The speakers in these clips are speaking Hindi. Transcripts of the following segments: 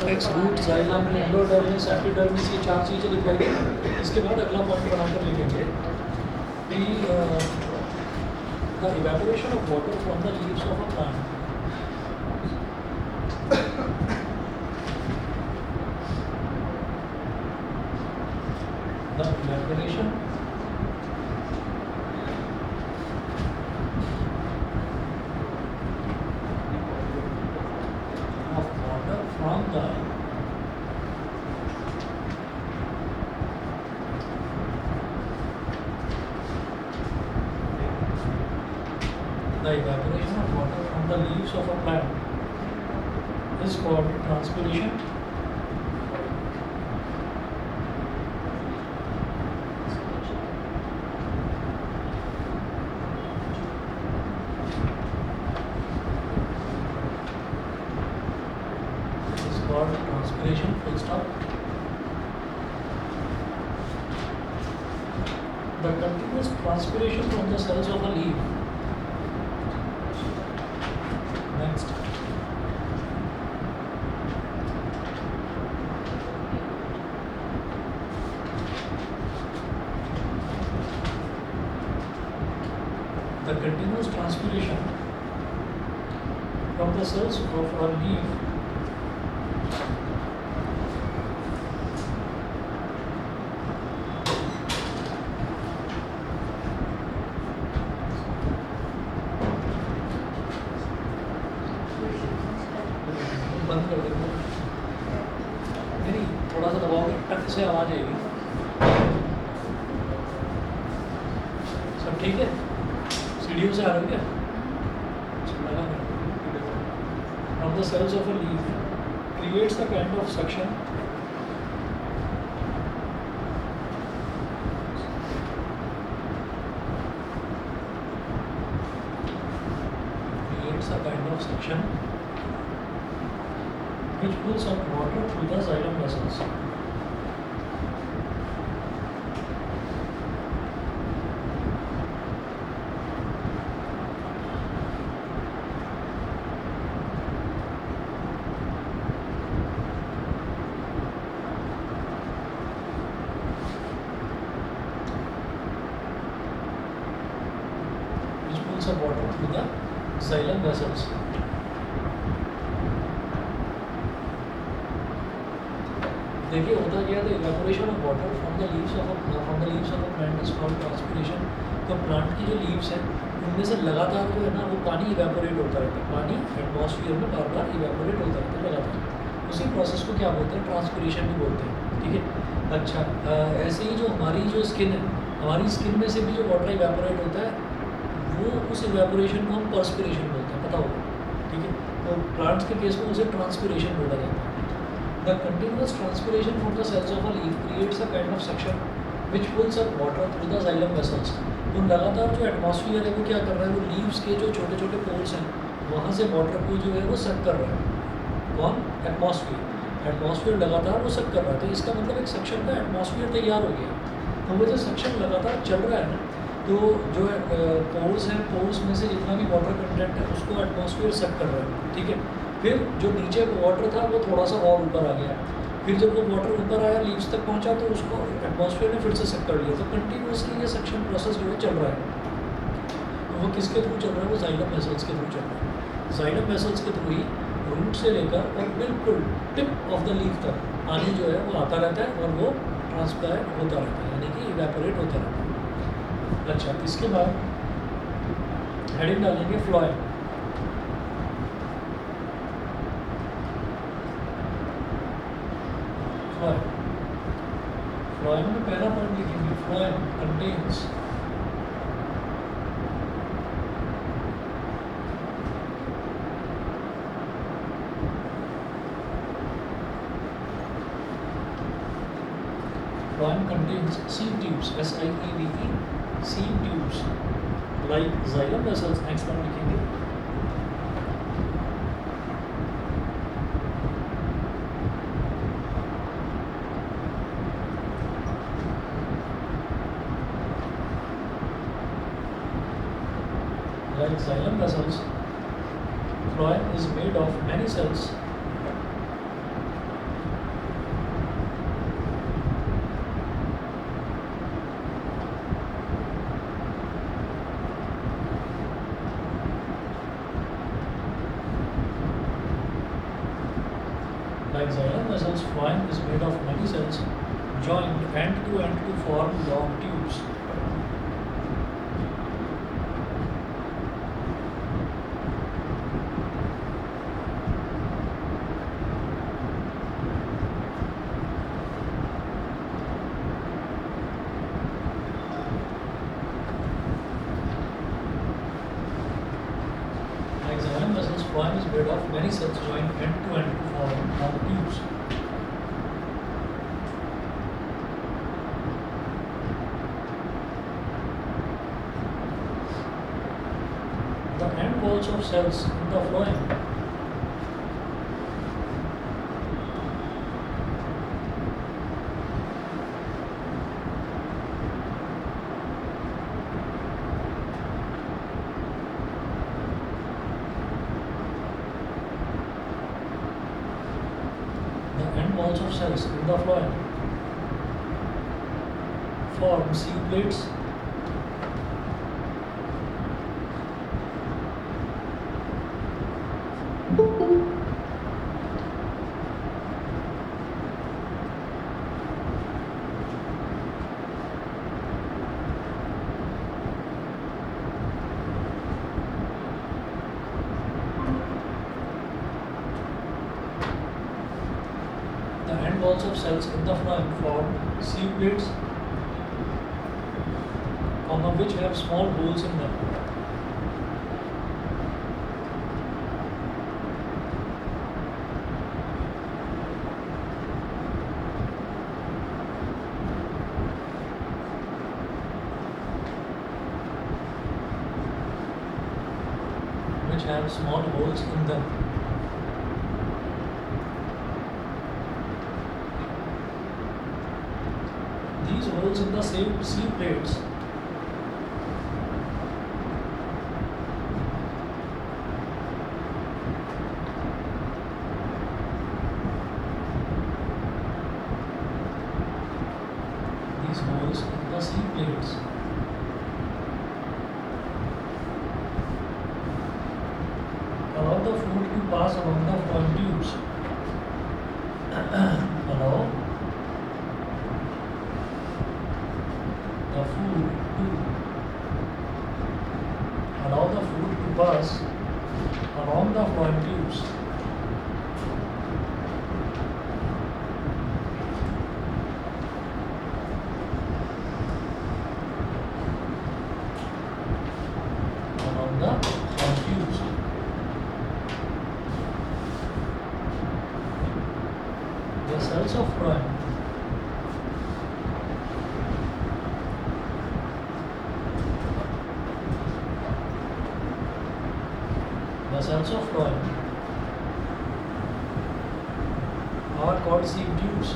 Cortex, root, xylem, endodermis, epidermis, ये 4 चीज़ें दिखाई गई। इसके बाद अगला पॉइंट बनाकर लिखेंगे कि the evaporation of water from the leaves of a plant. The evaporation from the evaporation of water from the leaves of a plant is called transpiration. Transpiration, full stop. The continuous transpiration from the cells of a leaf. Next. The continuous transpiration from the cells of a leaf बंद कर देंगे। नहीं, थोड़ा सा दबाओगे टक से आवाज आएगी। सब ठीक है? सीढ़ियों से आ रहे हो क्या? From the cells of a leaf creates a kind of suction which pulls up water through the xylem vessels. Which pulls up water through the xylem vessels. देखिए होता क्या है, evaporation of water from the leaves of a plant is called transpiration. तो प्लांट की जो लीव्स हैं उनमें से लगातार जो है ना वो पानी इवेपोरेट होता रहता है, पानी एटमॉस्फेयर में बार बार इवेपोरेट होता रहता है लगातार। उसी प्रोसेस को क्या बोलते हैं? ट्रांसपिरेशन भी बोलते हैं। ठीक है, अच्छा ऐसे ही जो हमारी जो स्किन है, हमारी स्किन में से भी जो वाटर इवेपोरेट होता है वो उस इवेपोरेशन को हम पर्सपिरेशन बोलते हैं, पता होगा। ठीक है, तो प्लांट्स के केस में उसे ट्रांसपिरेशन बोला जाता है। The continuous transpiration from the cells of a leaf creates a kind of suction which pulls up water through the xylem vessels. तो लगातार जो एटमॉस्फेयर है वो क्या कर रहा है, वो लीव्स के जो छोटे छोटे पोर्स हैं वहाँ से वाटर को जो है वो सक कर रहा है। कौन? एटमॉस्फेयर लगातार वो सक कर रहा है। तो इसका मतलब एक सक्शन का एटमॉस्फेयर तैयार हो गया। तो वो जो सक्शन लगातार चल रहा है ना, तो जो पोर्स हैं, पोर्स में से जितना भी वाटर कंटेंट है उसको एटमॉस्फेयर सक कर रहा है। ठीक है, फिर जो नीचे वाटर था वो थोड़ा सा और ऊपर आ गया। फिर जब वो वाटर ऊपर आया, लीव्स तक पहुंचा, तो उसको एटमॉस्फेयर ने फिर से सक कर लिया। तो कंटिन्यूसली ये सक्शन प्रोसेस जो है चल रहा है। तो वो किसके थ्रू चल रहा है? वो जाइलम वेसल्स के थ्रू चल रहा है। जाइलम वेसल्स के थ्रू ही रूट से लेकर और बिल्कुल टिप ऑफ द लीफ तक पानी जो है वो आता रहता है और वो ट्रांसपायर होता रहता है, यानी कि इवेपोरेट होता रहता है। अच्छा, इसके बाद हेडिंग डालेंगे फ्लोएम। फ्लोएम में पहला पॉइंट लिखेंगे, phloem contains sieve tubes, SIEVE, sieve tubes like xylem vessels. Next point लिखेंगे like xylem vessels, phloem is made of many cells Like xylem vessels, phloem is made of many cells joined end to form long tubes. Like xylem vessels, phloem is made of many cells joined end to form long tubes. The end walls of cells in the phloem walls of cells in the phloem form sieve plates. The end walls of cells in the phloem form sieve plates, which have small holes in them. Which have small holes in them. These holes in the same sieve plates allow the food to pass along the phloem tubes. Allow the food to pass along the phloem tubes. Along the phloem tubes. The cells of phloem are called sieve tubes.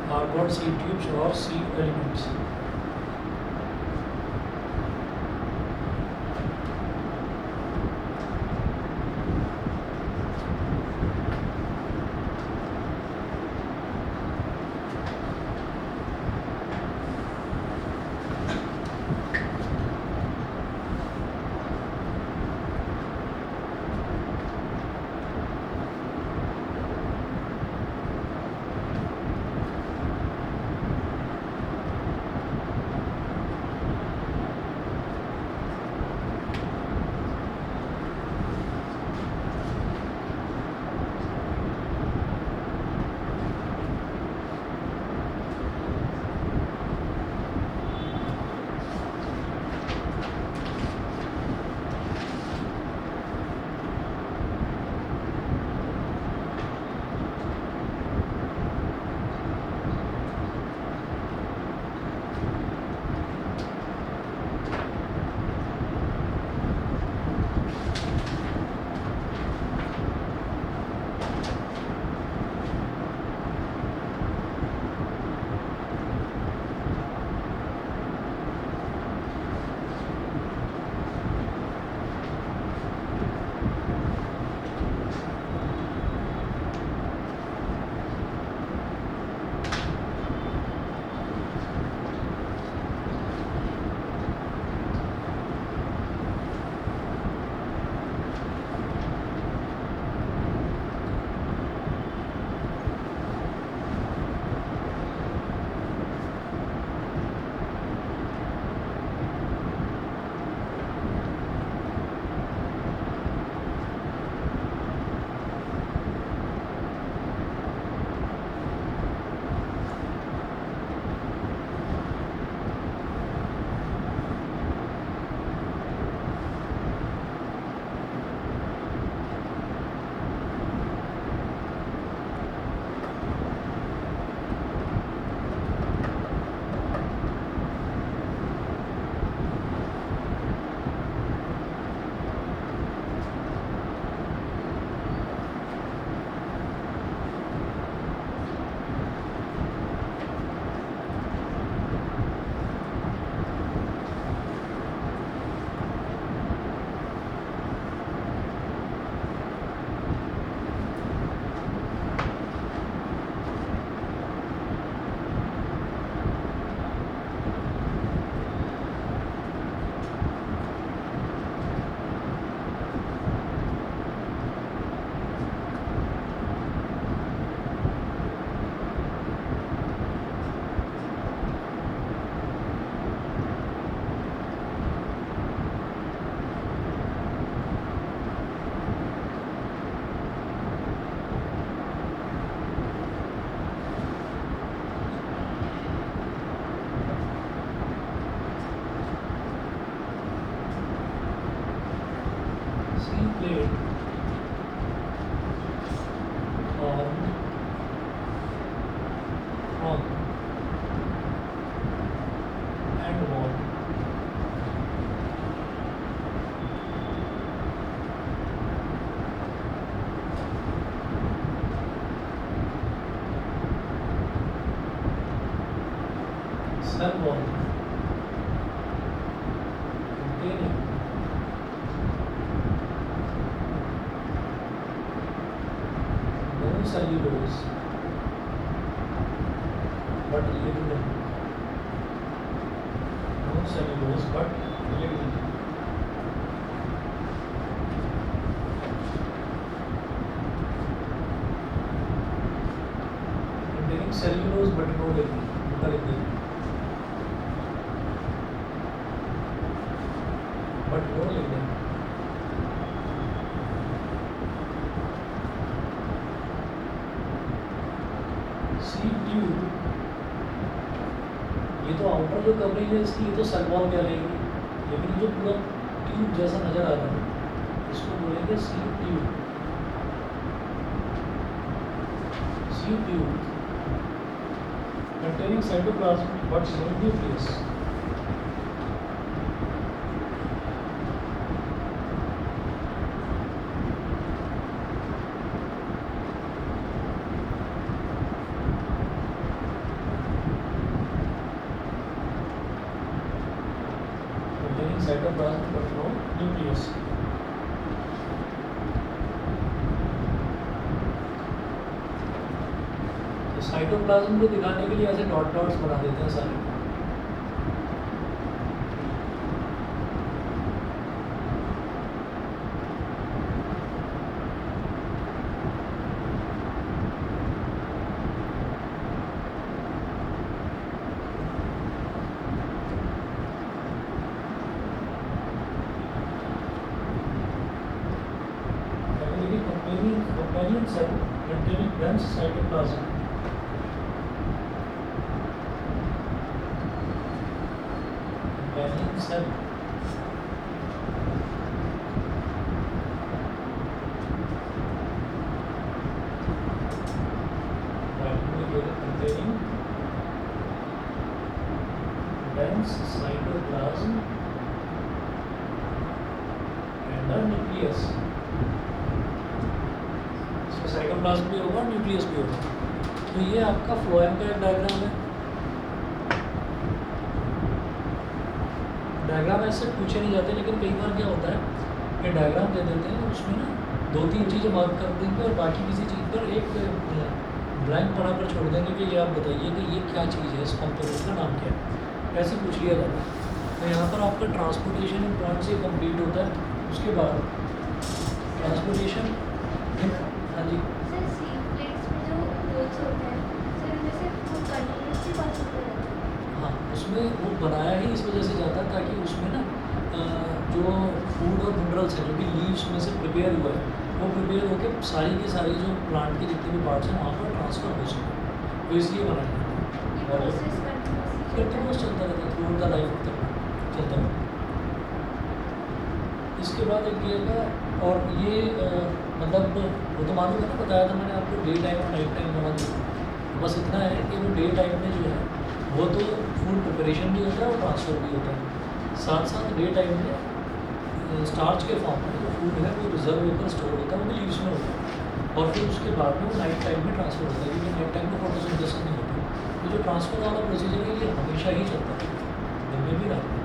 Are called sieve tubes or sieve elements. strong and warm. Cell wall containing no cellulose but lignin. No cellulose but lignin. Containing cellulose but no lignin. But no lignin. Seed tube, ये तो आउटर जो कवरिंग है इसकी, ये तो सेल वॉल कहलाएगी, लेकिन जो पूरा ट्यूब जैसा नजर आ रहा है इसको बोलेंगे seed tube. Seed tube containing cytoplasm but no nucleus. Containing cytoplasm but no nucleus. Cytoplasm को दिखाने के लिए ऐसे डॉट डॉट्स बना देते हैं सारे. Companion cell containing dense cytoplasm. Companion cell containing dense cytoplasm and a nucleus. इसमें साइटोप्लाज्म भी होगा, न्यूक्लियस भी होगा. तो ये आपका फ्लोएम का एक डायग्राम है. डायग्राम ऐसे पूछे नहीं जाते, लेकिन कई बार क्या होता है कि डायग्राम दे देते हैं उसमें ना 2-3 चीज़ें मार्क कर देंगे और बाकी किसी चीज़ पर एक ब्लैंक पड़ा पर छोड़ देंगे कि ये आप बताइए कि ये क्या चीज़ है, इस कंपोनेंट का नाम क्या है. ऐसे पूछ लिया जाता है. तो यहाँ पर आपका ट्रांसपोर्टेशन इन पॉइंट से कंप्लीट होता है. उसके बाद ट्रांसपोर्टेशन. हाँ जी. सर सी प्लेट्स में जो होल्स होते हैं सर उनमें से वो कंटिन्यूसली पास होते रहते हैं. हाँ, उसमें वो बनाया ही इस वजह से जाता है ताकि उसमें ना जो फूड और मिनरल्स हैं जो कि लीव्स में से प्रिपेयर हुआ है वो प्रिपेयर होकर सारी के सारी जो प्लांट के जितने भी पार्ट्स हैं वहाँ पर ट्रांसफ़र हो सके. तो इसलिए बनाया जाता है. ये और प्रोसेस कंटिन्यूस चलता रहता है थ्रू द लाइफ तक चलता है. इसके बाद एक ये है और ये मतलब वो तो मालूम है ना, बताया था मैंने आपको डे टाइम और नाइट टाइम बना दिया. बस इतना है कि वो डे टाइम में जो है वो तो फूड प्रिपरेशन भी होता है और ट्रांसफ़र भी होता है. साथ साथ डे टाइम में स्टार्च के फॉर्म में जो फूड है वो रिजर्व होकर स्टोर होता है, वो भी लीव्स में होता है. और फिर उसके बाद में वो नाइट टाइम में ट्रांसफ़र होता है, क्योंकि नाइट टाइम में फोटोसिंथेसिस नहीं होता. तो जो ट्रांसफ़र वाला प्रोसीजर है ये हमेशा ही चलता है, दिन में भी रात में.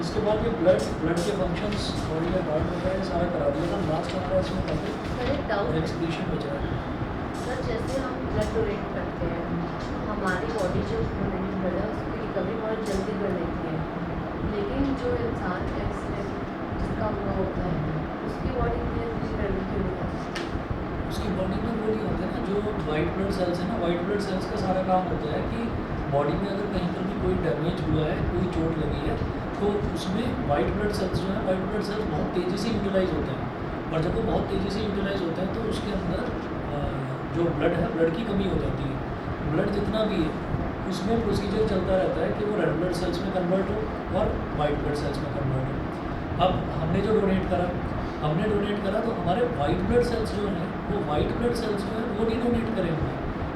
इसके बाद ये ब्लड के फंक्शंस बॉडी का पार्ट होता है, सारा करा दिया था. लास्ट हमारा इसमें सर एक डाउट है एक्सक्रीशन बचा है. सर, जैसे हम ब्लड डोनेट करते हैं हमारी बॉडी जो डोनेट ब्लड है उसकी रिकवरी बहुत जल्दी कर लेती है, लेकिन जो इंसान एक्सीडेंट जिसका हुआ होता है उसकी बॉडी में इतनी जल्दी क्यों नहीं होती. उसकी बॉडी में वो नहीं होता है ना, जो वाइट ब्लड सेल्स है ना, वाइट ब्लड सेल्स का सारा काम होता है कि बॉडी में अगर कहीं पर भी कोई डैमेज हुआ है, कोई चोट लगी है, तो उसमें वाइट ब्लड सेल्स जो है, वाइट ब्लड सेल्स बहुत तेज़ी से यूटिलाइज होते हैं. और जब वो बहुत तेज़ी से यूटिलाइज होते हैं तो उसके अंदर जो ब्लड है, ब्लड की कमी हो जाती है. ब्लड जितना भी है उसमें प्रोसीजर चलता रहता है कि वो रेड ब्लड सेल्स में कन्वर्ट हो और वाइट ब्लड सेल्स में कन्वर्ट हो. अब हमने डोनेट करा तो हमारे वाइट ब्लड सेल्स जो हैं वो वाइट ब्लड सेल्स जो है वो नहीं डोनेट करेंगे.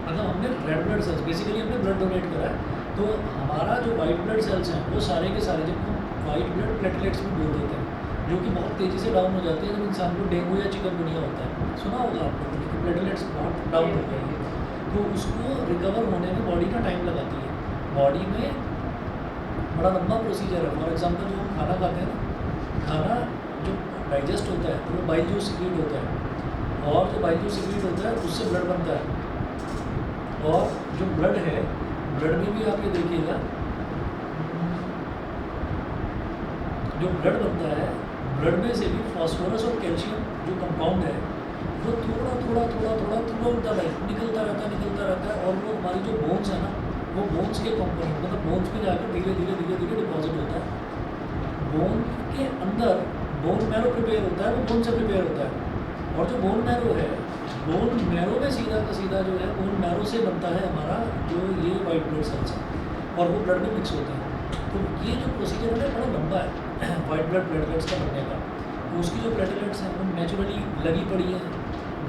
मतलब हमने रेड ब्लड बेसिकली हमने ब्लड डोनेट करा है, तो हमारा जो वाइट ब्लड सेल्स हैं वो सारे के सारे जब हम वाइट ब्लड प्लेटलेट्स में बोल देते हैं जो कि बहुत तेज़ी से डाउन हो जाते हैं जब इंसान को डेंगू या चिकनगुनिया होता है, सुना होगा आप लोगों ने कि प्लेटलेट्स बहुत डाउन हो गई है, तो उसको रिकवर होने में बॉडी ना टाइम लगाती है। बॉडी में बड़ा लंबा प्रोसीजर है। फॉर एग्जांपल जो हम खाना खाते हैं ना, खाना जो डाइजेस्ट होता है तो वो बाइल जूस सीक्रेट होता है, और जो बाइल जूस सीक्रेट होता है उससे ब्लड बनता है, और जो ब्लड है ब्लड में भी आप ये देखिएगा जो ब्लड बनता है ब्लड में से भी फॉस्फोरस और कैल्शियम जो कंपाउंड है वो थोड़ा थोड़ा थोड़ा थोड़ा थ्रू आउट द लाइफ निकलता रहता है, और वो हमारी जो बोन्स है ना वो बोन्स के कंपोनेंट मतलब बोन्स में जाकर धीरे धीरे धीरे धीरे डिपॉजिट होता है। बोन के अंदर बोन मैरो प्रिपेयर होता है, वो बोन से प्रिपेयर होता है, और जो बोन मैरो है बोन मैरो में सीधा का सीधा जो है बोन मैरो से बनता है हमारा जो ये वाइट ब्लड सेल्स है, और वो ब्लड में मिक्स होते हैं। तो ये जो प्रोसीजर है बड़ा लंबा है वाइट ब्लड प्लेटलेट्स का बनने का। तो उसकी जो प्लेटलेट्स हैं वो नेचुरली लगी पड़ी है,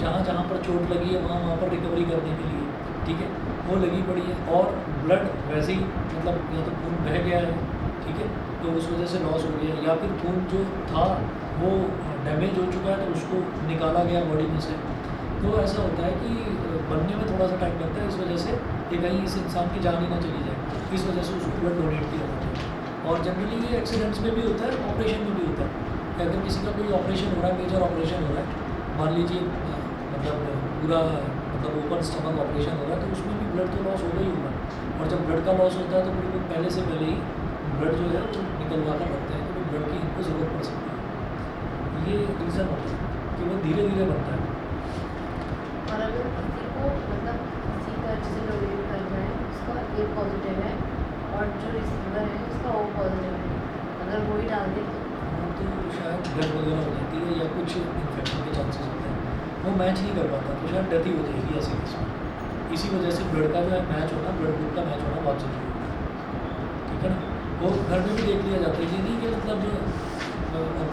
जहाँ जहाँ पर चोट लगी है वहाँ पर रिकवरी करने के लिए, ठीक है, वो लगी पड़ी है, और ब्लड वैसे ही मतलब या तो खून बह गया है, ठीक है, तो उस वजह से लॉस हो गया, या फिर खून जो था वो डैमेज हो चुका है तो उसको निकाला गया बॉडी में से। तो ऐसा होता है कि बनने में थोड़ा सा टाइम लगता है, इस वजह से कि कहीं इस इंसान की जान ही ना चली जाए, इस वजह से उसको ब्लड डोनेट किया जाता है। और जनरली ये एक्सीडेंट्स में भी होता है, ऑपरेशन में भी होता है कि अगर किसी का कोई ऑपरेशन हो रहा है, मेजर ऑपरेशन हो रहा है, मान लीजिए मतलब पूरा मतलब ओपन स्टमक ऑपरेशन हो रहा है, तो उसमें भी ब्लड तो लॉस होगा ही होगा, और जब ब्लड का लॉस होता है तो फिर वो पहले से पहले ही ब्लड जो है वो निकलवा कर रखते हैं कि ब्लड की इनको ज़रूरत पड़ सकती है। ये रीज़न होता है कि वो धीरे धीरे बनता है। और अगर किसी को मतलब किसी का जैसे डोनेट कर रहे हैं उसका ए पॉजिटिव है और जो रिसीवर है उसका ओ पॉजिटिव है, अगर वही डाल दे तो शायद ब्लड वगैरह हो जाती है या कुछ इन्फेक्शन के चांसेस होते हैं, वो मैच नहीं कर पाता, तो शायद डेथ ही हो जाएगी ऐसे केस में। इसी वजह से ब्लड का जो है मैच होना, ब्लड ग्रुप का मैच होना बहुत जरूरी है, ठीक है ना। वो घर में भी देख लिया जाता है, ये नहीं कि मतलब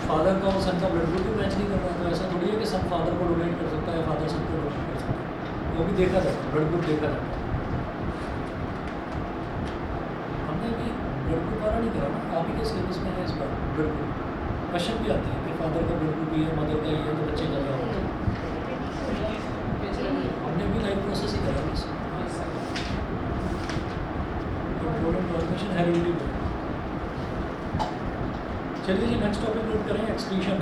फादर का और सन का ब्लड ग्रुप भी मैच नहीं कर रहा, तो ऐसा थोड़ी है कि सन फादर को डोनेट कर सकता है, फादर सन को डोनेट कर सकता है, वो भी देखा जाता है, ब्लड ग्रुप देखा जाता है। हमने भी ब्लड ग्रुप वाला नहीं करा ना, आप ही के सिलेबस में है इस बार ब्लड ग्रुप, क्वेश्चन भी आते हैं कि फादर का ब्लड ग्रुप ही है, मदर का ही है, तो बच्चे का क्या होगा। हमने भी लाइफ प्रोसेस ही करा बस, इन्फॉर्मेशन हेरिडिटी में। चलिए जी नेक्स्ट टॉपिक नोट करें, एक्सक्रीशन।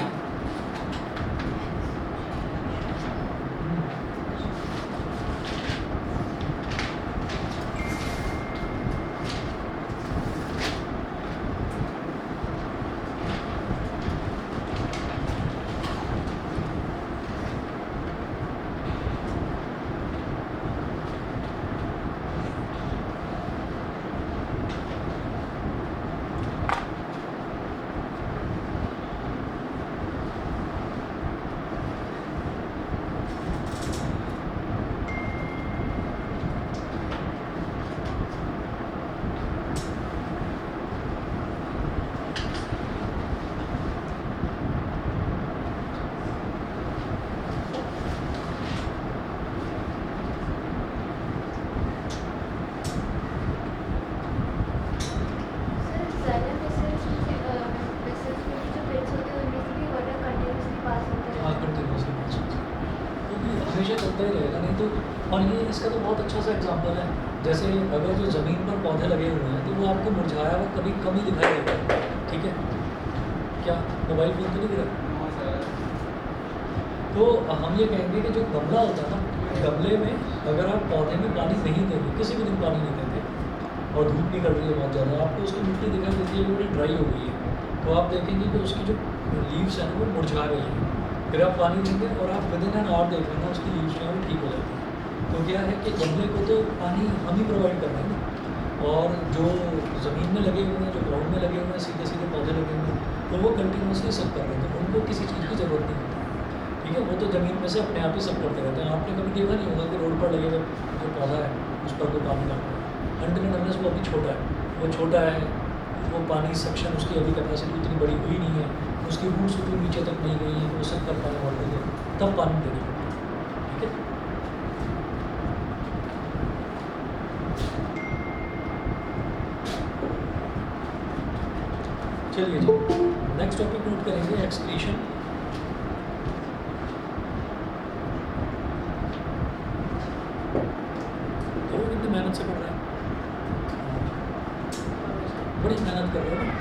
हमेशा चलता ही रहेगा, नहीं तो। और ये इसका तो बहुत अच्छा सा एग्जांपल है, जैसे अगर जो ज़मीन पर पौधे लगे हुए हैं तो वो आपको मुरझाया हुआ कभी कम ही दिखाई देता है, ठीक है, क्या मोबाइल फोन तो नहीं गिरा। तो हम ये कहेंगे कि जो गमला होता है ना, गमले में अगर आप पौधे में पानी नहीं देंगे, किसी भी दिन पानी नहीं देते और धूप निकल रही है बहुत ज़्यादा, आपको उसकी मिट्टी दिखाई देती है कि बड़ी ड्राई हो गई है, तो आप देखेंगे कि उसकी जो लीव्स हैं वो मुरझा गई हैं। फिर आप पानी देंगे और आप विदिन एन आवर देख लेना उसकी लीव्स जो है वो ठीक हो जाती है। तो क्या है कि गमले को तो पानी हम ही प्रोवाइड कर रहे हैं, और जो ज़मीन में लगे हुए हैं, जो ग्राउंड में लगे हुए हैं, सीधे सीधे पौधे लगे हुए हैं, तो वो कंटिन्यूसली सब कर रहे हैं, तो उनको किसी चीज़ की ज़रूरत नहीं होती, ठीक है, वो तो ज़मीन में से अपने आप ही सब करते रहते हैं। आपने कभी देखा नहीं होगा कि रोड पर लगे हुए जो पौधा है उस पर कोई पानी डालता है, अनटिल एंड अनलेस वो अभी छोटा है, वो छोटा है, वो पानी सक्शन उसकी अभी कैपेसिटी उतनी बड़ी हुई नहीं है, उसकी रूट्स उतनी नीचे तक नहीं गई है, वो सब कर पाए और देंगे तब पानी देने, ठीक है। चलिए जी, नेक्स्ट टॉपिक नोट करेंगे एक्सक्रीशन। तो कितनी मेहनत से पढ़ रहे हैं, बड़ी मेहनत कर रहे हो ना।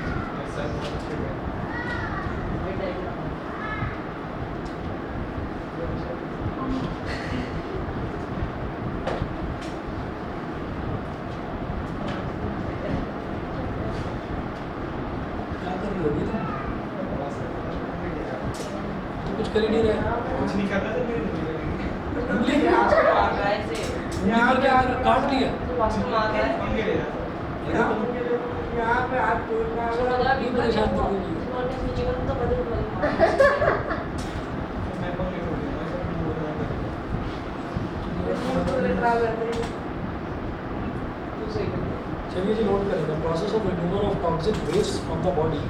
क्या कर रहे हो अभी तुम? कुछ कर ही नहीं रहे। कुछ नहीं कर रहा था मेरे उंगली उंगली पर क्या कर- काट लिया। यहाँ पे हाथ टूटना ये परेशान कर रही है। मैं पंगे छोड़ दिया मैं सब बोल रहा चलिए जी, नोट करेंगे process of removal of toxic waste from the body.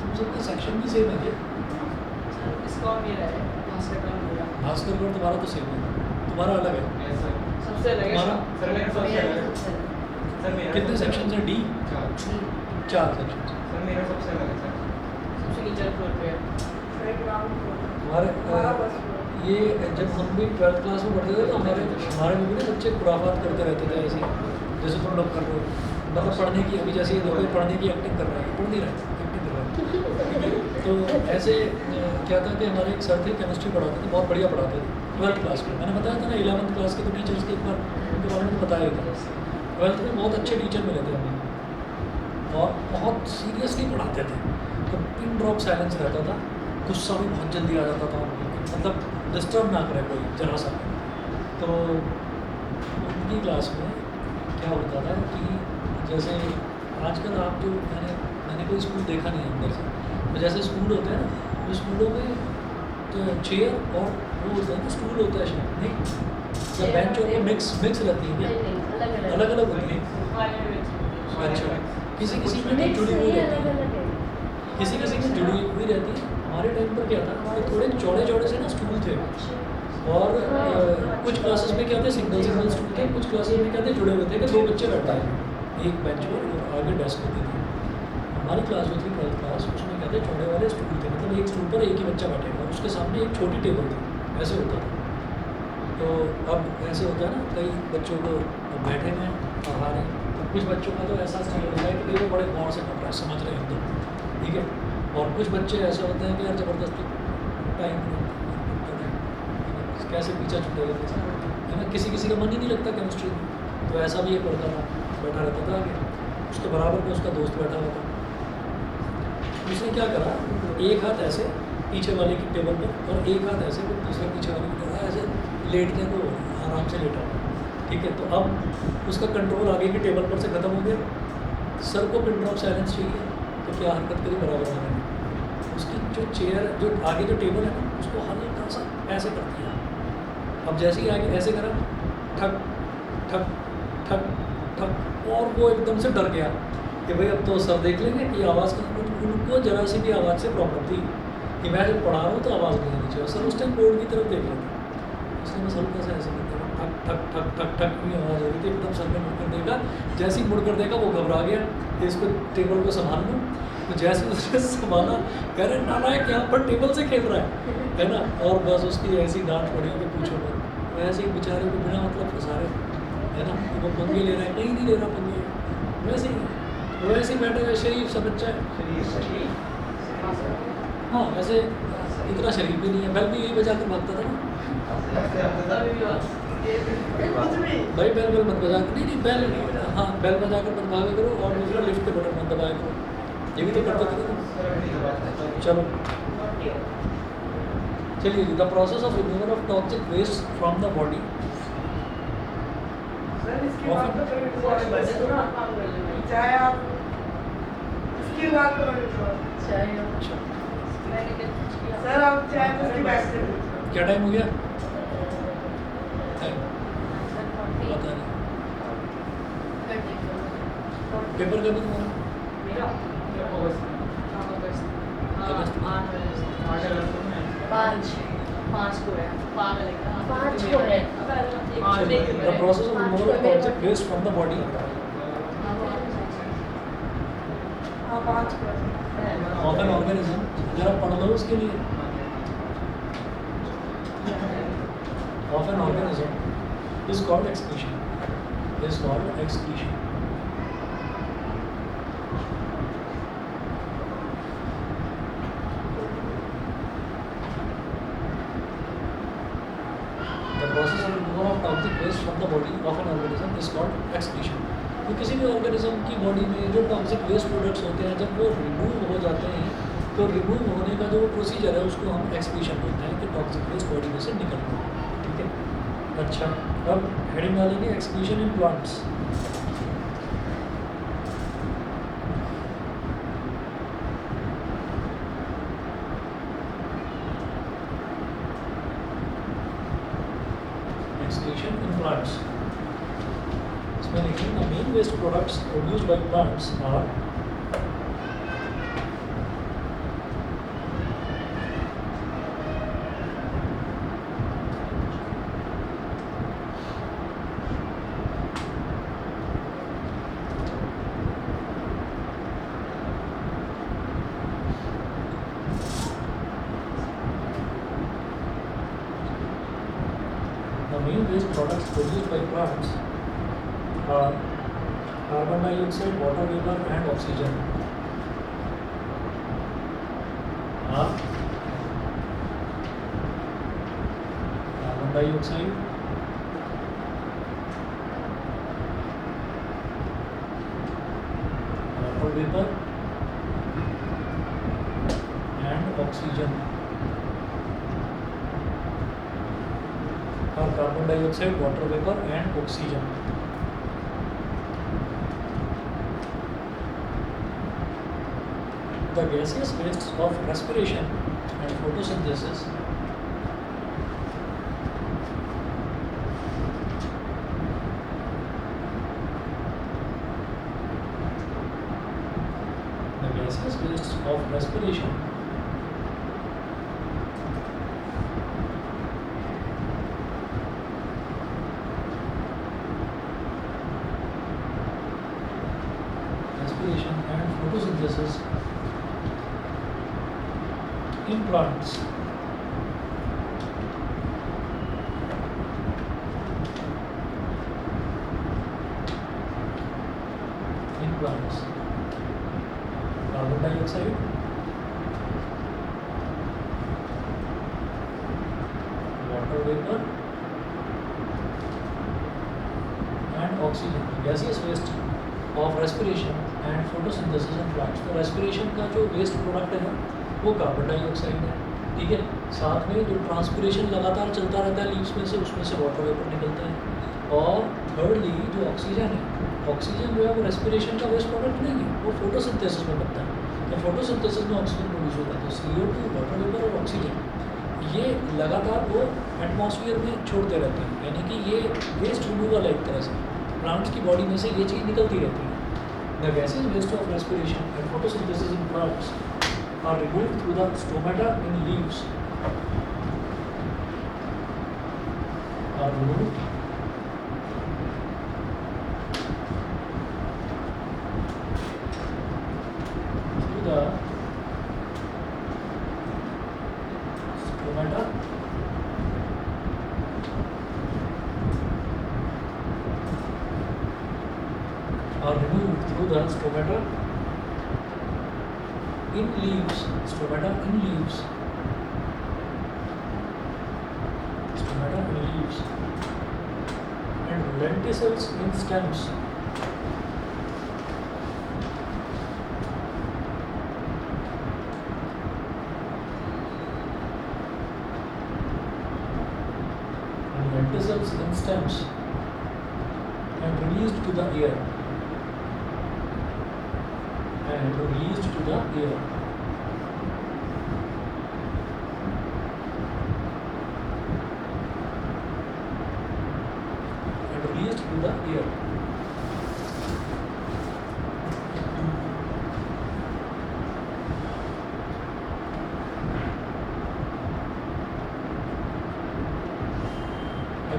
तुम सबका सेक्शन भी सेम है क्या? भास्कर का और तुम्हारा तो सेम है, तुम्हारा अलग है। था सर तुम्हारा सर मेरा सबसे अलग है सर मेरा कितने सेक्शन हैं? D 4 section. सर मेरा सबसे अलग है सर हमारे ये जब हम भी 12th क्लास में पढ़ते थे तो हमारे में भी ना बच्चे खुराफात करते रहते थे ऐसे, जैसे तुम लोग कर रहे हो, मतलब पढ़ने की। अभी जैसे ये देखो, पढ़ने की एक्टिंग कर रहा है, पढ़ नहीं रहा है, एक्टिंग कर रहा है। तो ऐसे क्या था कि हमारे एक सर थे, केमिस्ट्री पढ़ाते थे, बहुत बढ़िया पढ़ाते थे 12th क्लास में। मैंने बताया था ना 11th क्लास के तो टीचर्स के एक बार उनके बारे में बताया था। 12th में बहुत अच्छे टीचर मिले थे हमें और बहुत सीरियसली पढ़ाते थे। तो पिन ड्रॉप साइलेंस रहता था, गुस्सा भी बहुत जल्दी आ जाता था उनको, मतलब डिस्टर्ब ना करे कोई जरा सा। तो उनकी क्लास में क्या होता था कि जैसे आजकल आप जो मैंने कोई स्कूल देखा नहीं है अंदर से, तो जैसे स्कूल होते हैं ना, तो स्कूलों में तो चेयर और वो होता है ना, स्टूल होता है शायद नहीं, या बेंच और मिक्स रहती है क्या? अलग अलग होती है। अच्छा, किसी किसी में नहीं जुड़ी हुई रहती है, किसी किसी में जुड़ी हुई रहती है। हमारे टाइम पर क्या था, हमारे थोड़े चौड़े चौड़े से ना स्टूल थे, और कुछ क्लासेस में क्या थे, सिंगल स्टूल थे, कुछ क्लासेस में क्या थे, जुड़े हुए थे कि 2 बच्चे बैठा है एक बेंच पर और आगे डेस्क होती थी। हमारी क्लास जो थी 12th क्लास, उसमें क्या थे, चौड़े वाले स्टूल थे, मतलब एक स्टूल पर एक ही बच्चा बैठेगा, उसके सामने एक छोटी टेबल थी, ऐसे होता था। तो अब ऐसे होता है ना, कई बच्चों को बैठे हुए पढ़ा रहे हैं, तो कुछ बच्चों का तो ऐसा चाहिए होता है कि वो बड़े गौर से पढ़ रहे हैं, समझ रहे हैं एकदम, ठीक है। और कुछ बच्चे ऐसे होते हैं कि यार ज़बरदस्ती टाइम कैसे पीछा छूटेगा, है ना। किसी किसी का मन ही नहीं लगता केमिस्ट्री में, तो ऐसा भी ये पढ़ता था, बैठा रहता था आगे, उसके बराबर में उसका दोस्त बैठा हुआ था। उसने क्या करा, एक हाथ ऐसे पीछे वाले की टेबल पर और एक हाथ ऐसे दूसरे पीछे वाले की टेबल, ऐसे लेटने को आराम से लेटा, ठीक है। तो अब उसका कंट्रोल आगे की टेबल पर से ख़त्म हो गया। सर को पिन ड्रॉप साइलेंस चाहिए, तो क्या हरकत करी, बराबर आने में उसकी जो चेयर, जो आगे जो टेबल है ना, उसको हल्का सा ऐसे कर दिया। अब जैसे ही आगे ऐसे करा, ठक ठक ठक ठक, और वो एकदम से डर गया कि भाई अब तो सर देख लेंगे कि आवाज़ का। उनको जरा सी भी आवाज़ से प्रॉब्लम थी कि मैं जब पढ़ा रहा हूँ तो आवाज़ नहीं आनी चाहिए। सर उस टाइम बोर्ड की तरफ देख रहे थे, उसने बस हल्का सा ऐसे कर दिया, ठक ठक ठक ठक ठक की आवाज़ हो रही थी। एकदम सर ने मुड़ कर देखा, जैसे ही मुड़ कर देखा वो घबरा गया कि इसको टेबल को संभाल लूँ। तो जैसे उसने संभाला, कह रहे नालायक यहाँ पर टेबल से खेल रहा है ना। और बस उसकी ऐसी डांट पड़ी कि पूछो मत। वैसे ही बेचारे को बिना मतलब फंसा रहे, है ना, कि वो पंगे ले रहा है, कहीं नहीं ले रहा पंगे, वैसे ही बैठे हुए शरीफ सा बच्चा है। हाँ, वैसे इतना शरीफ भी नहीं है, बेल भी यही बजा कर भागता था ना भाई, बेल मत बजा कर, नहीं बेल, हाँ बेल बजा कर मत भागा करो, और दूसरा लिफ्ट के बटन मत दबाया करो, ये भी तो करते थे ना। चलो चलिए, the process of removal of toxic waste from the body. Sir इसकी बात तो करें, चाहे आप इसकी बात करें, अच्छा, सर आप चाहे तो इसकी बात करें। क्या टाइम हो गया? पेपर कब है तुम्हारा? मेरा अगस्त में। हाँ अगस्त हाँ अगस्त में। 8 अगस्त 8 अगस्त को मैं 5 को है पागल है क्या? 5 को है। अब एक हाँ, break the The है। process of पाँच removal को of मेरे toxic waste from the body हाँ 5 को है। of an organism, जरा पढ़ लो उसके लिए, of an organism is called excretion. Is called excretion. The process of removal of toxic waste from the body of an organism is called excretion. तो किसी भी ऑर्गेनिज्म की बॉडी में जो टॉक्सिक वेस्ट प्रोडक्ट्स होते हैं जब वो रिमूव हो जाते हैं तो रिमूव होने का जो प्रोसीजर है उसको हम एक्सक्रीशन बोलते हैं कि टॉक्सिक वेस्ट बॉडी में से निकलना है, ठीक है। अच्छा, अब हेडिंग डालेंगे excretion in plants. Excretion in plants. इसमें लिखेंगे the main waste products produced by plants are the main waste products produced by plants are carbon dioxide, water vapor and oxygen. Are carbon dioxide, water vapor and oxygen. Are carbon dioxide, water vapor and oxygen. The gaseous wastes of respiration and photosynthesis the gaseous wastes of respiration respiration and photosynthesis in plants carbon dioxide, water vapor and oxygen. Gaseous waste of respiration and photosynthesis in plants. तो respiration का जो waste product है वो कार्बन डाइऑक्साइड है, ठीक है। साथ में जो ट्रांसपिरेशन लगातार चलता रहता है लीव्स में से, उसमें से वाटर वेपर निकलता है। और थर्डली जो ऑक्सीजन है, ऑक्सीजन जो है वो रेस्पिरेशन का वेस्ट प्रोडक्ट नहीं है, वो फोटोसिंथेसिस में बनता है। तो फोटोसिंथेसिस में ऑक्सीजन प्रोड्यूस होता है। तो CO2, वाटर वेपर और ऑक्सीजन ये लगातार वो एटमॉस्फेयर में छोड़ते रहते हैं, यानी कि ये वेस्ट रिमूवल है एक तरह से। प्लांट्स की बॉडी में से ये चीज़ निकलती रहती है। The gases waste of respiration and photosynthesis in plants are removed through the stomata in leaves. Are removed through the stomata are removed through the stomata in leaves, stomata in leaves, stomata in leaves, and lenticels in stems. And lenticels in stems and released to the air. And released to the air. And released to the air.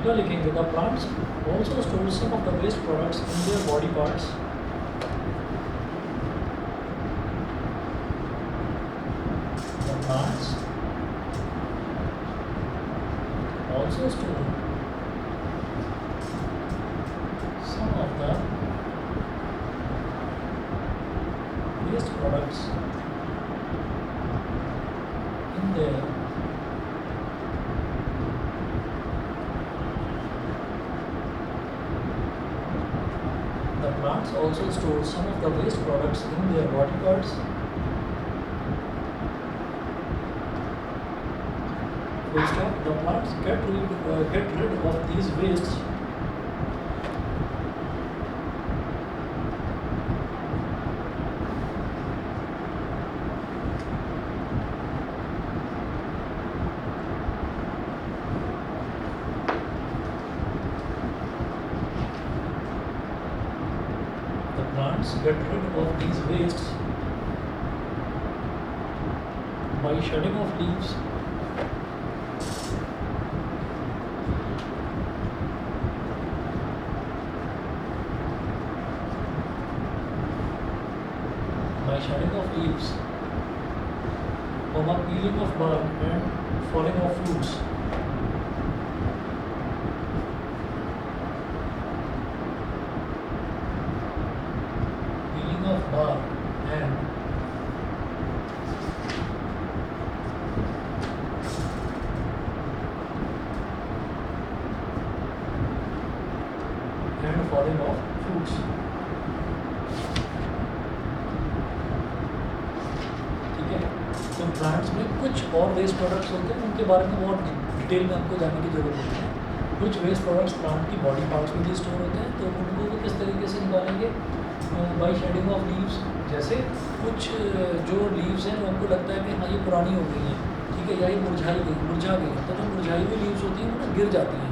अगला लिखेंगे the plants also store some of the waste products in their body parts. The plants also store some of the waste products in their the plants also store some of the waste products in their body parts. Full stop. The plants get rid of these wastes get rid of these wastes by shedding of leaves, peeling of bark and falling of fruits. Peeling of bark and falling of fruits. ठीक है, तो प्लांट्स में कुछ और वेस्ट प्रोडक्ट्स होते हैं, उनके बारे में बहुत डिटेल में आपको जानने की ज़रूरत नहीं है। कुछ वेस्ट प्रोडक्ट्स प्लांट की बॉडी पार्ट्स में भी स्टोर होते हैं, तो उनको वो किस तरीके से निकालेंगे? By shedding of leaves. जैसे कुछ जो लीव्स हैं जो हमको लगता है कि हाँ ये पुरानी हो गई हैं, ठीक है, या ये मुरझा गई है, तो जो मुरझाई हुई लीव्स होती हैं वो ना गिर जाती हैं।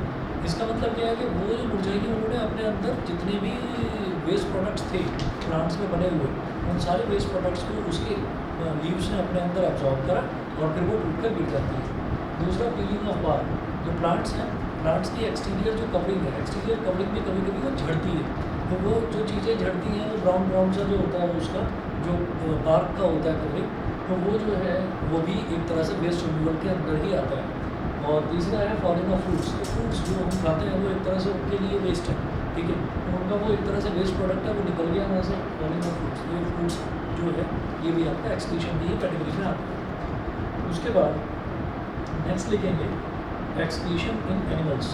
इसका मतलब क्या है कि वो जो मुरझाई उन्होंने अपने अंदर जितने भी वेस्ट प्रोडक्ट्स थे प्लांट्स में बने हुए, उन सारे वेस्ट प्रोडक्ट्स को उसके लीव्स ने अपने अंदर एब्जॉर्ब करा और फिर वो टूट कर गिर जाती है। दूसरा पीलिंग ऑफ बार्क। जो प्लांट्स हैं, प्लांट्स की एक्सटीरियर जो कवरिंग है, एक्सटीरियर कवरिंग में कभी कभी वो झड़ती है, तो वो जो चीज़ें झड़ती हैं वो ब्राउन ब्राउन सा जो होता है उसका जो बार्क का होता है कवरिंग, तो वो जो है वो भी एक तरह से वेस्ट रिमूवल के अंदर ही आता है। और तीसरा है फॉलिंग ऑफ फ्रूट्स। तो फ्रूट्स जो हम खाते हैं वो एक तरह से उनके लिए वेस्ट है, ठीक है, तो उनका वो एक तरह से वेस्ट प्रोडक्ट है, वो निकल गया वहाँ से। फॉलिंग ऑफ फ्रूट्स, ये फ्रूट्स जो है ये भी आपका एक्सक्रीशन की कैटेगरी में आता है। उसके बाद नेक्स्ट लिखेंगे excretion in animals.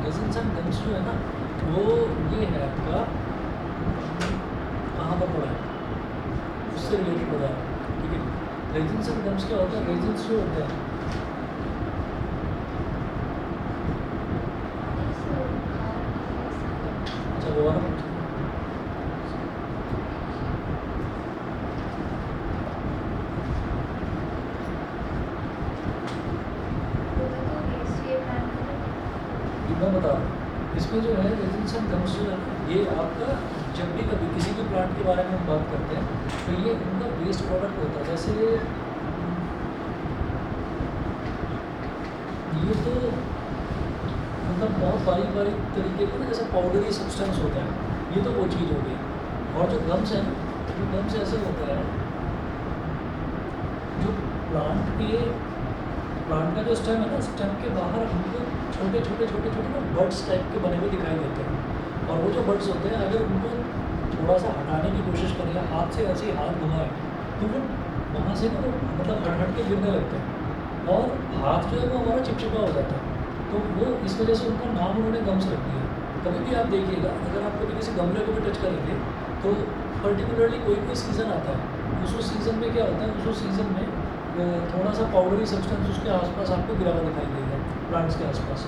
Resins and gums जो है ना वो ये है आपका कहाँ पर पड़ा है, उससे रिलेटेड पड़ा है, ठीक है। रेजिन्स एंड गम्स क्या होता है? रेजिन्स जो होते हैं अच्छा वो वाला मैं बता रहा हूँ, इसमें जो है रेजिन्स एंड गम्स जो है ये आपका जब भी कभी किसी भी प्लांट के बारे में हम बात करते हैं तो ये उनका वेस्ट प्रोडक्ट होता है। जैसे ये तो मतलब बहुत बारीक बारीक तरीके का ना जैसे पाउडरी सब्सटेंस होता है, ये तो वो चीज़ हो गई। और जो गम्स है जो गम्स ऐसे होता है जो प्लांट का जो स्टेम है ना, स्टेम के बाहर हमको छोटे छोटे ना बर्ड्स टाइप के बने हुए दिखाई देते हैं। और वो जो बर्ड्स होते हैं अगर उनको थोड़ा सा हटाने की कोशिश करें या हाथ से ऐसे ही हाथ घुमाएं तो वो वहाँ से ना मतलब हट के गिरने लगते हैं और हाथ जो है वो हमारा चिपचिपा हो जाता है। तो वो इस वजह से उनका नाम उन्होंने गम्स रख दिया। कभी भी आप देखिएगा अगर आप कभी किसी गमले को भी टच करेंगे तो पर्टिकुलरली कोई सीज़न आता है, उस सीज़न में क्या होता है, उस सीज़न में थोड़ा सा पाउडरी सब्सटेंस उसके आसपास आपको गिरा हुआ दिखाई देगा प्लांट्स के आसपास।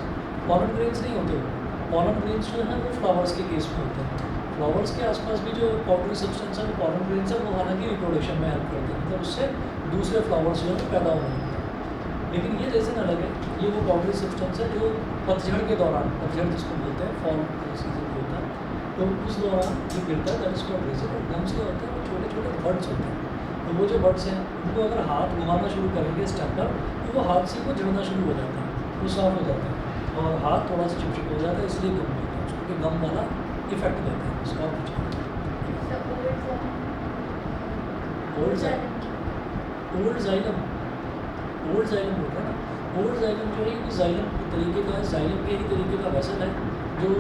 पॉलन ग्रेन्स नहीं होते वो, पॉलन ग्रेन्स जो है वो फ्लावर्स के केस में होते हैं। फ्लावर्स के आसपास भी जो पाउडरी सब्सटेंस है वो पॉलन ग्रेन्स है, वो हालांकि रिप्रोडक्शन में हेल्प करते हैं, मतलब उससे दूसरे फ्लावर्स जो है पैदा हो रहे हैं। लेकिन ये रेजिन अलग है, ये वो पाउडरी सब्सटेंस है जो पतझड़ के दौरान, पतझड़ जिसको बोलते हैं, फॉल सीजन होता है, तो उस दौरान जो गिरता है दैट इज कॉल्ड रेजिन। और गम्स क्या होते हैं वो छोटे छोटे बर्ड्स होते हैं, तो वो जो बर्ड्स हैं उनको अगर हाथ घुमाना शुरू करेंगे स्टेम पर तो वो हाथ से वो जड़ना शुरू हो जाता है। वो साफ हो जाता है और हाथ थोड़ा सा चिपचिप हो जाता है, इसलिए गम होता है उसको, कि गम वाला इफेक्ट देता है उसका, और कुछ नहीं। ओल्ड जाइलम, ओल्ड जाइलम बोल रहे हैं ना। ओल्ड जाइलम जो है, ये जाइलम तरीके का है, जाइलम के ही तरीके का वेसल है जो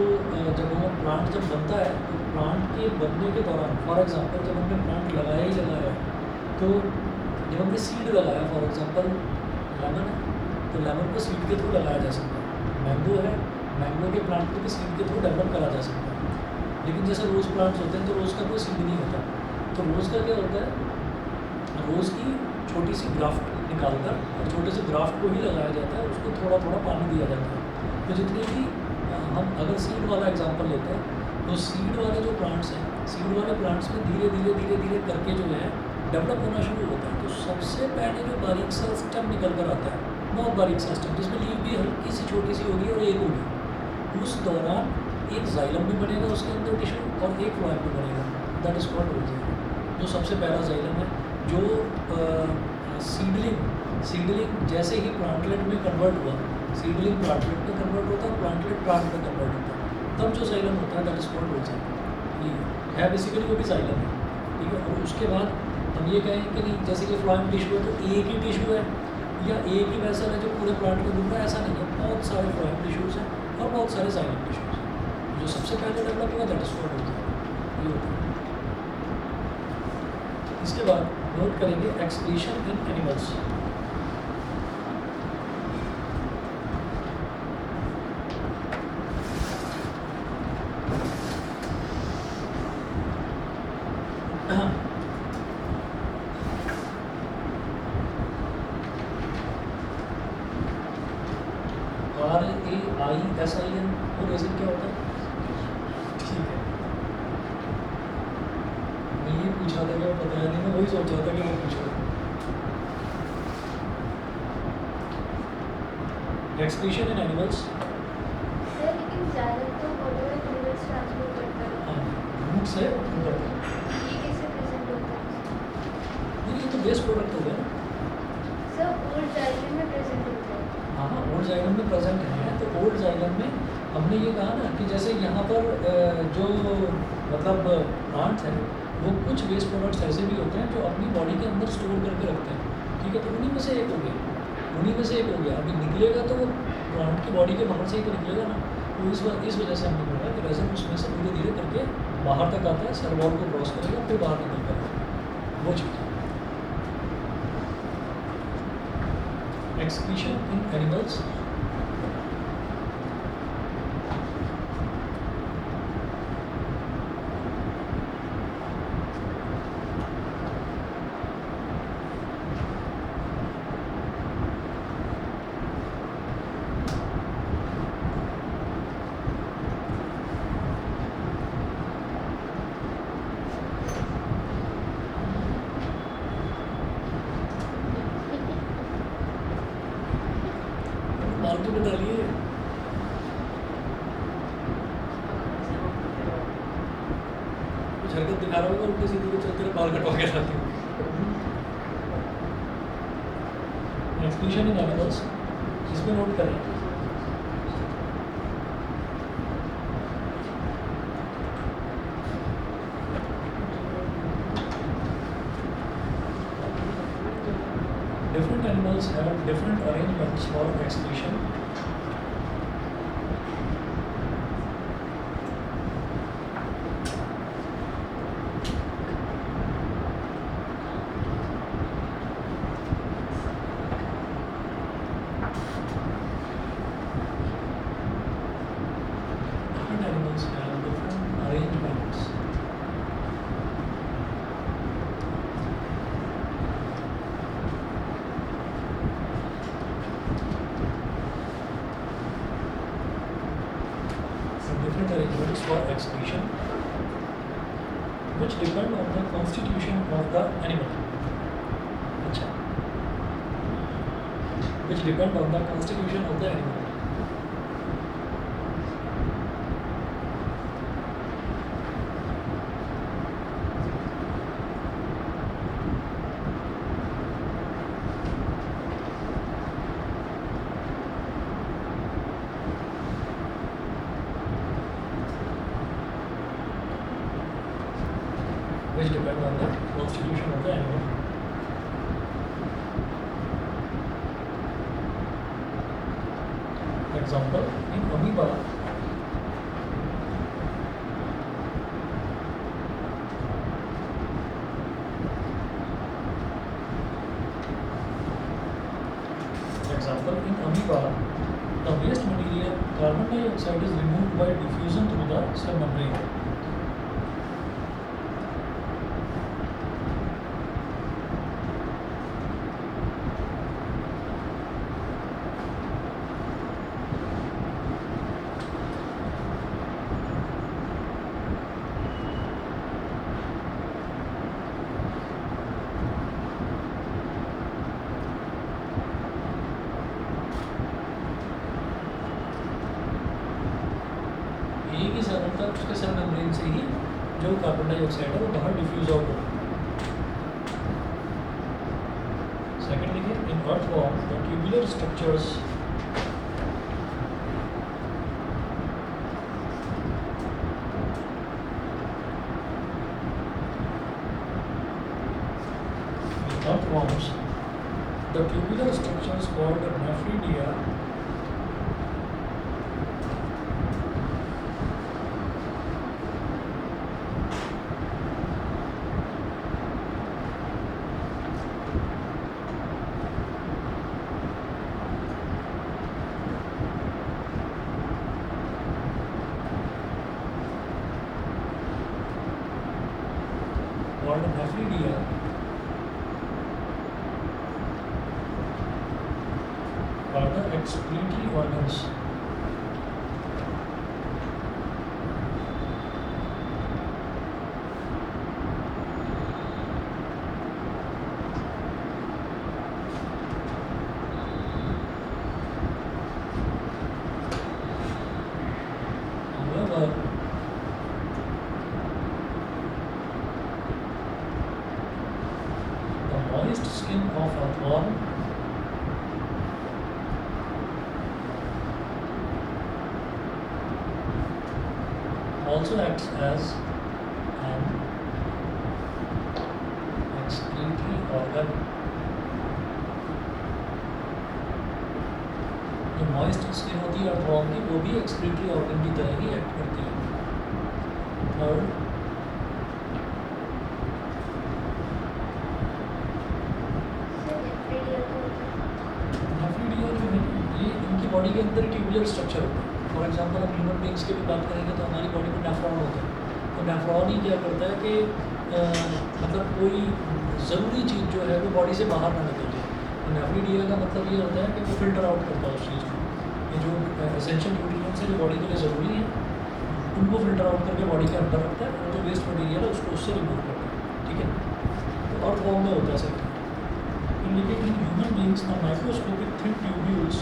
जब हम प्लांट जब बनता है तो प्लांट के बनने के दौरान, फॉर एग्जांपल जब हमने प्लांट लगाया ही लगाया है, तो जब हमने सीड लगाया, फॉर एग्जांपल लेमन है तो लेमन को सीड के थ्रू लगाया जा सकता है, मैंगो है मैंगो के प्लांट को भी सीड के थ्रू डेवलप करा जा सकता है। लेकिन जैसे रोज़ प्लांट्स होते हैं तो रोज़ का कोई सीड नहीं होता, तो रोज़ का क्या होता है, रोज़ की छोटी सी ग्राफ्ट निकाल कर और छोटे से ग्राफ्ट को ही लगाया जाता है, उसको थोड़ा थोड़ा पानी दिया जाता है। तो जितनी भी हम अगर सीड वाला एग्जांपल लेते हैं तो सीड वाले जो प्लांट्स हैं, सीड वाले प्लांट्स में धीरे धीरे करके जो है डेवलप होना शुरू होता है। तो सबसे पहले जो बारीक सा स्टेम निकल कर आता है, बहुत बारीक सा स्टेम जिसमें लीव भी हल्की सी छोटी सी होगी और एक होगी, उस दौरान एक जाइलम भी बनेगा उसके अंदर टिश्यू और एक फ्लोएम भी बनेगा, दैट इज कॉल्ड ओरिजिन। जो सबसे पहला जाइलम है, जो सीडलिंग जैसे ही प्लांटलेट में कन्वर्ट हुआ, सीडलिंग प्लांटलेट में कन्वर्ट होता है, प्लांटलेट प्लांट में कन्वर्ट होता है, तब जो जाइलम होता है दैट इज कॉल्ड ओरिजिन। ये है बेसिकली वो भी जाइलम है, ठीक है। और उसके बाद हम ये कहें कि नहीं, जैसे कि फ्लोएम टिश्यू है तो एक ही टिश्यू है या एक ही वैसल है जो पूरे प्लांट में घूम रहा है, ऐसा नहीं है, बहुत सारे फ्लोएम टिश्यूज़ हैं और बहुत सारे जाइलम टिश्यूज़ हैं। जो सबसे पहले डेवलप हुआ दैट इज कॉल्ड ओरिजिन, ये होता है। इसके बाद नोट करेंगे एक्सक्रीशन इन एनिमल्स। RAISIN और रेजिन क्या होता है? ठीक है, मैं ये पूछ रहा था कि पता नहीं, मैं वही सोच रहा था कि मैं पूछूँ। एक्सक्रीशन इन एनिमल्स, सर लेकिन जाइलम तो वॉटर फ्लूइड्स ट्रांसपोर्ट करता है, हाँ, रूट से करते हैं। ये कैसे प्रेजेंट होता है? नहीं, ये तो वेस्ट प्रोडक्ट हो गया ना। सर ओल्ड जाइलम में प्रेजेंट होता है। हाँ हाँ, ओल्ड जाइलम में प्रेजेंट है, तो ओल्ड जाइलम में हमने ये कहा ना कि जैसे यहाँ पर जो मतलब प्लांट्स हैं वो कुछ वेस्ट प्रोडक्ट्स ऐसे भी होते हैं जो अपनी बॉडी के अंदर स्टोर करके रखते हैं, ठीक है। तो उन्हीं में से एक हो गया, अभी निकलेगा तो वो प्लांट की बॉडी के बाहर से ही तो निकलेगा ना। तो इस वजह से हमने बोला कि रेजिन उसमें से धीरे धीरे करके बाहर तक आता है, सेल वॉल को क्रॉस करेगा फिर बाहर निकल कर वो चीज़। एक्सक्रीशन इन एनिमल्स, फालतू में डालिए। कुछ हरकत दिखा रहा होगा, उल्टी सीधी के चलते बाल कटवा के लाती हूँ। एक्सक्रीशन इन एनिमल्स, इसमें नोट करें different animals have different arrangements for excretion. Different animals have different arrangements. Different arrangements for excretion, which depend on the constitution of the animal. अच्छा, which depend on the constitution of the animal. example, in amoeba, the waste material carbon dioxide is removed by diffusion through the cell membrane. एक ही साधन तक उसके सेल मेम्ब्रेन से ही जो कार्बन डाइऑक्साइड है वो बाहर डिफ्यूज आउट होगा। सेकेंड लिखिए, इन earthworm the tubular structures earthworms the tubular structures called nephridia called nephridia are the excretory organs. However, the moist skin of earthworm also acts as an excretory organ. जो moist skin होती है earthworm की वो भी excretory organ की तरह ही act करती है। Third, nephridia जो है ये इनकी बॉडी के अंदर ट्यूबुलर स्ट्रक्चर होता है। फॉर एग्जांपल हम ह्यूमन बींग्स की भी बात करेंगे तो हमारी बॉडी में नेफ्रॉन होता है। तो नेफ्रॉन ही क्या करता है कि मतलब कोई ज़रूरी चीज़ जो है वो बॉडी से बाहर ना निकल जाए। तो नेफ्रिडिया का मतलब ये होता है कि वो फिल्टर आउट करता है उस चीज़ को। ये जो एसेंशियल न्यूट्रिएंट्स हैं जो बॉडी के लिए ज़रूरी है उनको फिल्टर आउट करके बॉडी के अंदर रखता है और जो वेस्ट मटीरियल है उसको उससे रिमूव करता है। ठीक है, तो अर्थवॉर्म में होता है सर। लेकिन in human beings the microscopic thin tubules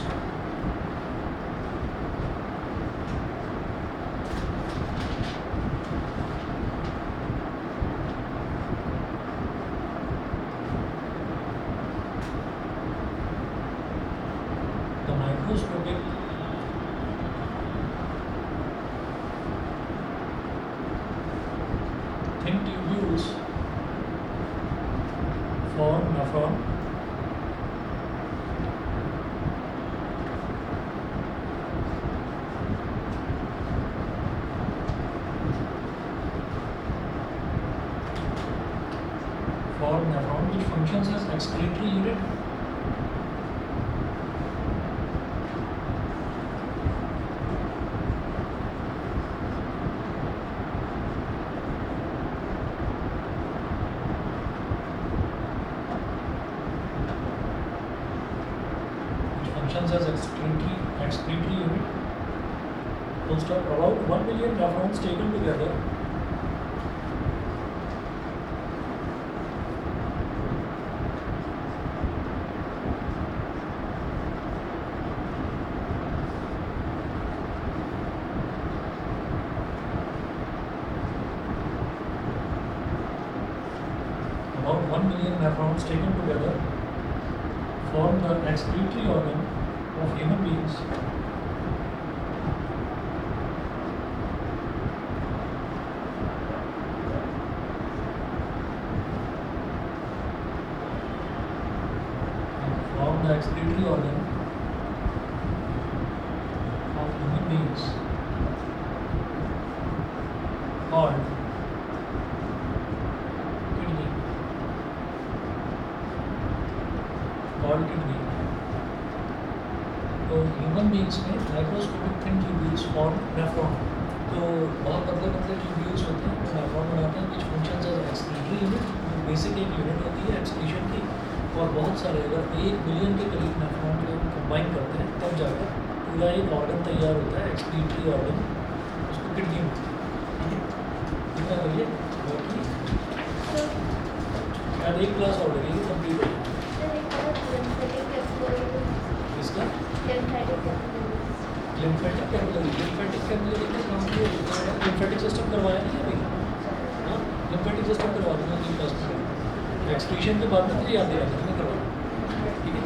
microscopic thin tubules form nephron which functions as excretory unit excretory unit. Full stop. About 1 million nephrons taken together form the excretory organ of human beings. Form the excretory organ beings called kidney. तो ह्यूमन बींग्स में microscopic thin tubules form nephron. तो बहुत पतले पतले ट्यूब्यूल्स होते हैं जो नेफ्रॉन बनाते हैं, कुछ functions as excretory unit, basic एक यूनिट होती है एक्सक्रीशन की, और बहुत सारे अगर 1 बिलियन के करीब नेफ्रॉन को कंबाइन करते हैं तब जाकर पूरा एक ऑर्गन तैयार होता है, एक्सक्रीटरी ऑर्गन, उसको किडनी होती है। ठीक है, इतना करिए बाकी शायद एक क्लास और लगेगी कंप्लीट हो जाएगी। इसका लिम्फेटिक कैपिलरी का काम ये होता है, लिम्फेटिक सिस्टम करवाया नहीं अभी? हाँ, लिम्फेटिक सिस्टम करवा दूँगा अगली क्लास में। एक्सक्रीशन के बाद में मुझे याद दिला देना, मैं करवा दूँगा। ठीक है।